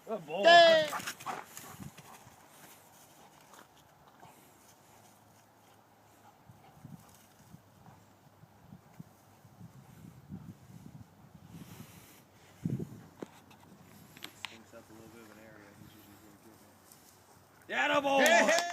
Good boy. Stinks up a little bit of an area. He's usually really good. Yeah, boy. Hey, hey.